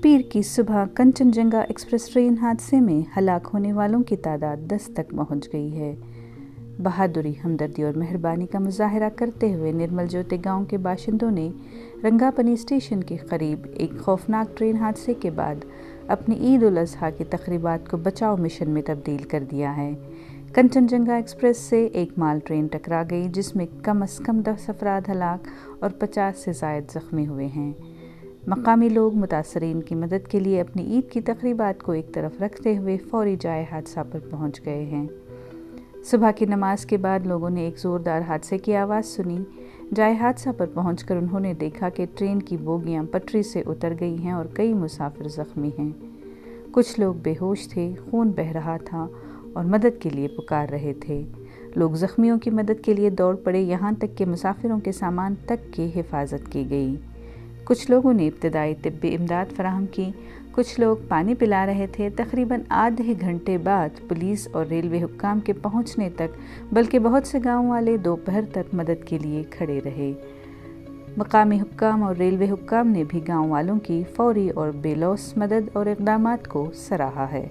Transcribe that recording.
पीर की सुबह Kanchenjunga express train हादसे में हलाक होने वालों की तादाद 10 तक पहुंच गई है। बहादुरी, हमदर्दी और मेहरबानी का मुजाहरा करते हुए निर्मल ज्योति गांव के बाशिंदों ने रंगापनी स्टेशन के करीब एक खौफनाक ट्रेन हादसे के बाद अपनी ईद उल अजहा की तकरीबात को बचाव मिशन में तब्दील कर दिया है। कंचनजंगा एक्सप्रेस से एक माल ट्रेन टकरा गई जिसमें कम से कम 10 अफराद हलाक और 50 से ज़ायद ज़ख्मी हुए हैं। मकामी लोग मुतासरीन की मदद के लिए अपनी ईद की तकरीबात को एक तरफ रखते हुए फौरी जाए हादसा पर पहुंच गए हैं। सुबह की नमाज के बाद लोगों ने एक ज़ोरदार हादसे की आवाज़ सुनी। जाए हादसा पर पहुंचकर उन्होंने देखा कि ट्रेन की बोगियां पटरी से उतर गई हैं और कई मुसाफिर ज़ख्मी हैं। कुछ लोग बेहोश थे, खून बह रहा था और मदद के लिए पुकार रहे थे। लोग ज़ख्मियों की मदद के लिए दौड़ पड़े, यहाँ तक कि मुसाफिरों के सामान तक की हिफाजत की गई। कुछ लोगों ने इब्तदाई तिब्बी इमदाद फराहम की, कुछ लोग पानी पिला रहे थे। तकरीबन आधे घंटे बाद पुलिस और रेलवे हुक्काम के पहुंचने तक, बल्कि बहुत से गांव वाले दोपहर तक मदद के लिए खड़े रहे। मकामी हुक्काम और रेलवे हुक्काम ने भी गांव वालों की फौरी और बेलौस मदद और इक़दामात को सराहा है।